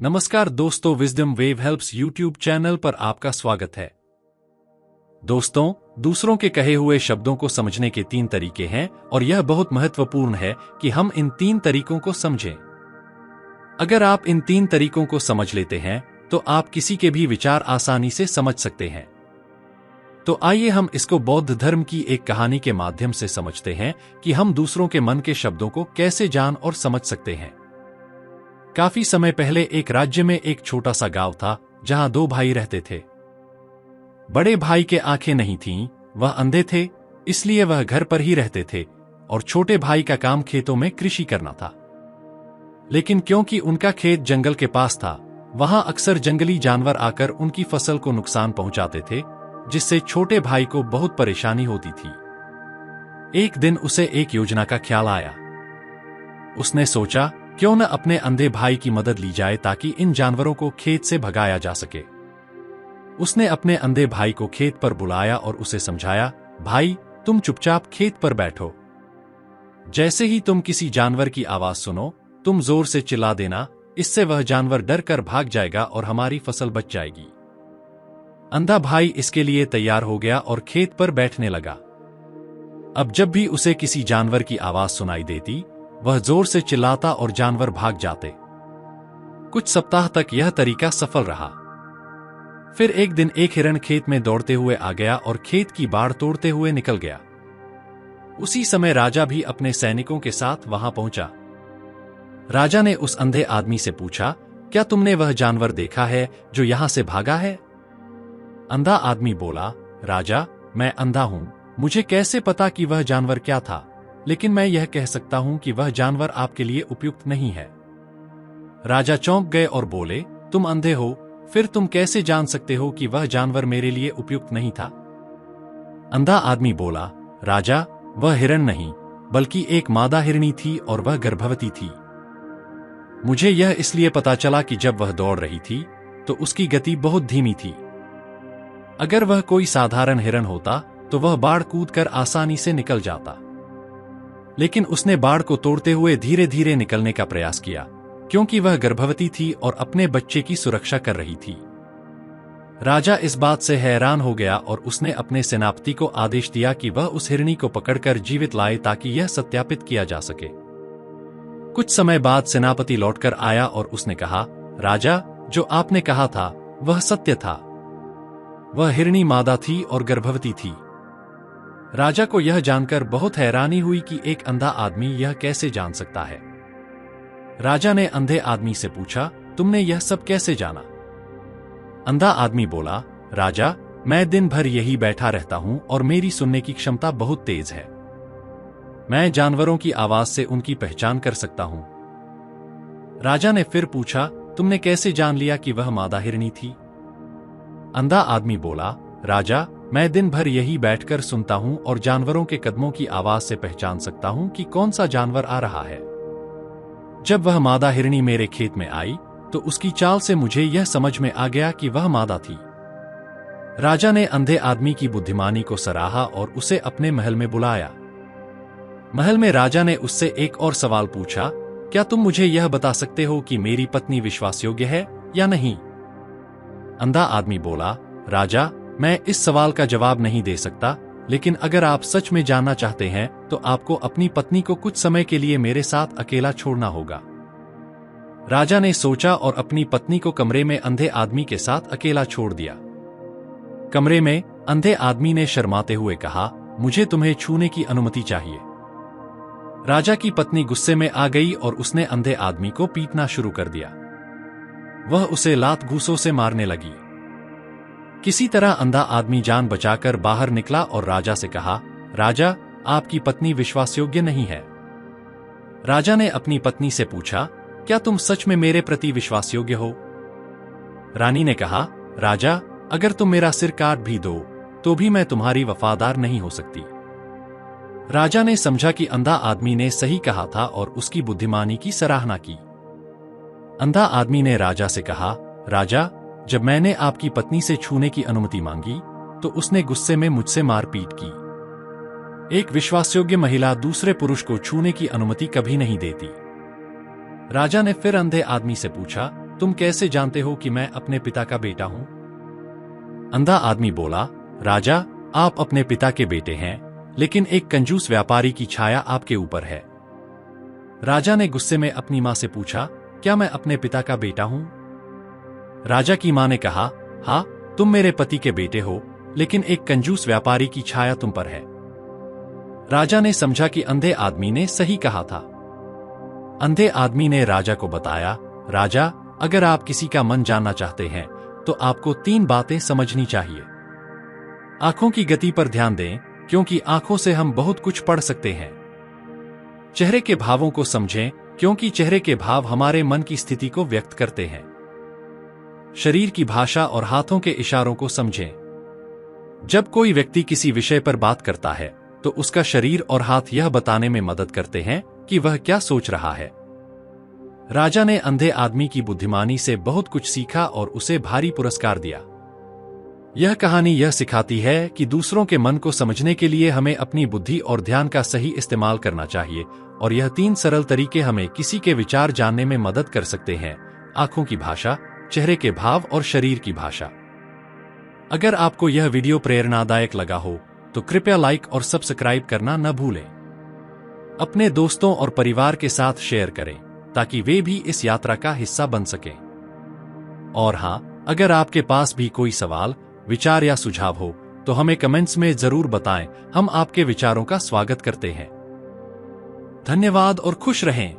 नमस्कार दोस्तों, wisdom wave helps YouTube channel पर आपका स्वागत है। दोस्तों, दूसरों के कहे हुए शब्दों को समझने के 3 तरीके हैं और यह बहुत महत्वपूर्ण है कि हम इन 3 तरीकों को समझें। अगर आप इन 3 तरीकों को समझ लेते हैं तो आप किसी के भी विचार आसानी से समझ सकते हैं। तो आइए हम इसको बौद्ध धर्म की एक कहानी के माध्यम से समझते हैं कि हम दूसरों के मन के शब्दों को कैसे जान और समझ सकते हैं। काफी समय पहले एक राज्य में एक छोटा सा गांव था जहां 2 भाई रहते थे। बड़े भाई के आंखें नहीं थीं, वह अंधे थे, इसलिए वह घर पर ही रहते थे और छोटे भाई का काम खेतों में कृषि करना था। लेकिन क्योंकि उनका खेत जंगल के पास था, वहां अक्सर जंगली जानवर आकर उनकी फसल को नुकसान पहुंचाते थे, जिससे छोटे भाई को बहुत परेशानी होती थी। एक दिन उसे एक योजना का ख्याल आया। उसने सोचा, क्यों न अपने अंधे भाई की मदद ली जाए ताकि इन जानवरों को खेत से भगाया जा सके। उसने अपने अंधे भाई को खेत पर बुलाया और उसे समझाया, भाई, तुम चुपचाप खेत पर बैठो। जैसे ही तुम किसी जानवर की आवाज सुनो, तुम जोर से चिल्ला देना, इससे वह जानवर डर कर भाग जाएगा और हमारी फसल बच जाएगी। अंधा भाई इसके लिए तैयार हो गया और खेत पर बैठने लगा। अब जब भी उसे किसी जानवर की आवाज सुनाई देती, वह जोर से चिल्लाता और जानवर भाग जाते। कुछ सप्ताह तक यह तरीका सफल रहा। फिर एक दिन एक हिरण खेत में दौड़ते हुए आ गया और खेत की बाड़ तोड़ते हुए निकल गया। उसी समय राजा भी अपने सैनिकों के साथ वहां पहुंचा। राजा ने उस अंधे आदमी से पूछा, क्या तुमने वह जानवर देखा है जो यहां से भागा है? अंधा आदमी बोला, राजा, मैं अंधा हूं, मुझे कैसे पता कि वह जानवर क्या था, लेकिन मैं यह कह सकता हूं कि वह जानवर आपके लिए उपयुक्त नहीं है। राजा चौंक गए और बोले, तुम अंधे हो, फिर तुम कैसे जान सकते हो कि वह जानवर मेरे लिए उपयुक्त नहीं था? अंधा आदमी बोला, राजा, वह हिरण नहीं, बल्कि एक मादा हिरनी थी और वह गर्भवती थी। मुझे यह इसलिए पता चला कि जब वह दौड़ रही थी तो उसकी गति बहुत धीमी थी। अगर वह कोई साधारण हिरण होता तो वह बाड़ कूदकर आसानी से निकल जाता, लेकिन उसने बाड़ को तोड़ते हुए धीरे धीरे निकलने का प्रयास किया, क्योंकि वह गर्भवती थी और अपने बच्चे की सुरक्षा कर रही थी। राजा इस बात से हैरान हो गया और उसने अपने सेनापति को आदेश दिया कि वह उस हिरनी को पकड़कर जीवित लाए ताकि यह सत्यापित किया जा सके। कुछ समय बाद सेनापति लौटकर आया और उसने कहा, राजा, जो आपने कहा था वह सत्य था। वह हिरनी मादा थी और गर्भवती थी। राजा को यह जानकर बहुत हैरानी हुई कि एक अंधा आदमी यह कैसे जान सकता है। राजा ने अंधे आदमी से पूछा, तुमने यह सब कैसे जाना? अंधा आदमी बोला, राजा, मैं दिन भर यही बैठा रहता हूं और मेरी सुनने की क्षमता बहुत तेज है। मैं जानवरों की आवाज से उनकी पहचान कर सकता हूं। राजा ने फिर पूछा, तुमने कैसे जान लिया कि वह मादा हिरनी थी? अंधा आदमी बोला, राजा, मैं दिन भर यही बैठकर सुनता हूं और जानवरों के कदमों की आवाज से पहचान सकता हूं कि कौन सा जानवर आ रहा है। जब वह मादा हिरनी मेरे खेत में आई तो उसकी चाल से मुझे यह समझ में आ गया कि वह मादा थी। राजा ने अंधे आदमी की बुद्धिमानी को सराहा और उसे अपने महल में बुलाया। महल में राजा ने उससे एक और सवाल पूछा, क्या तुम मुझे यह बता सकते हो कि मेरी पत्नी विश्वास योग्य है या नहीं? अंधा आदमी बोला, राजा, मैं इस सवाल का जवाब नहीं दे सकता, लेकिन अगर आप सच में जानना चाहते हैं तो आपको अपनी पत्नी को कुछ समय के लिए मेरे साथ अकेला छोड़ना होगा। राजा ने सोचा और अपनी पत्नी को कमरे में अंधे आदमी के साथ अकेला छोड़ दिया। कमरे में अंधे आदमी ने शर्माते हुए कहा, मुझे तुम्हें छूने की अनुमति चाहिए। राजा की पत्नी गुस्से में आ गई और उसने अंधे आदमी को पीटना शुरू कर दिया। वह उसे लात घूंसों से मारने लगी। किसी तरह अंधा आदमी जान बचाकर बाहर निकला और राजा से कहा, राजा, आपकी पत्नी विश्वास योग्य नहीं है। राजा ने अपनी पत्नी से पूछा, क्या तुम सच में मेरे प्रति विश्वास योग्य हो? रानी ने कहा, राजा, अगर तुम मेरा सिर काट भी दो तो भी मैं तुम्हारी वफादार नहीं हो सकती। राजा ने समझा कि अंधा आदमी ने सही कहा था और उसकी बुद्धिमानी की सराहना की। अंधा आदमी ने राजा से कहा, राजा, जब मैंने आपकी पत्नी से छूने की अनुमति मांगी तो उसने गुस्से में मुझसे मारपीट की। एक विश्वासयोग्य महिला दूसरे पुरुष को छूने की अनुमति कभी नहीं देती। राजा ने फिर अंधे आदमी से पूछा, तुम कैसे जानते हो कि मैं अपने पिता का बेटा हूं? अंधा आदमी बोला, राजा, आप अपने पिता के बेटे हैं, लेकिन एक कंजूस व्यापारी की छाया आपके ऊपर है। राजा ने गुस्से में अपनी मां से पूछा, क्या मैं अपने पिता का बेटा हूं? राजा की मां ने कहा, हाँ, तुम मेरे पति के बेटे हो, लेकिन एक कंजूस व्यापारी की छाया तुम पर है। राजा ने समझा कि अंधे आदमी ने सही कहा था। अंधे आदमी ने राजा को बताया, राजा, अगर आप किसी का मन जानना चाहते हैं तो आपको 3 बातें समझनी चाहिए। आंखों की गति पर ध्यान दें, क्योंकि आंखों से हम बहुत कुछ पढ़ सकते हैं। चेहरे के भावों को समझें, क्योंकि चेहरे के भाव हमारे मन की स्थिति को व्यक्त करते हैं। शरीर की भाषा और हाथों के इशारों को समझें। जब कोई व्यक्ति किसी विषय पर बात करता है तो उसका शरीर और हाथ यह बताने में मदद करते हैं कि वह क्या सोच रहा है। राजा ने अंधे आदमी की बुद्धिमानी से बहुत कुछ सीखा और उसे भारी पुरस्कार दिया। यह कहानी यह सिखाती है कि दूसरों के मन को समझने के लिए हमें अपनी बुद्धि और ध्यान का सही इस्तेमाल करना चाहिए, और यह 3 सरल तरीके हमें किसी के विचार जानने में मदद कर सकते हैं: आंखों की भाषा, चेहरे के भाव और शरीर की भाषा। अगर आपको यह वीडियो प्रेरणादायक लगा हो तो कृपया लाइक और सब्सक्राइब करना न भूलें। अपने दोस्तों और परिवार के साथ शेयर करें ताकि वे भी इस यात्रा का हिस्सा बन सकें। और हाँ, अगर आपके पास भी कोई सवाल, विचार या सुझाव हो तो हमें कमेंट्स में जरूर बताएं। हम आपके विचारों का स्वागत करते हैं। धन्यवाद और खुश रहें।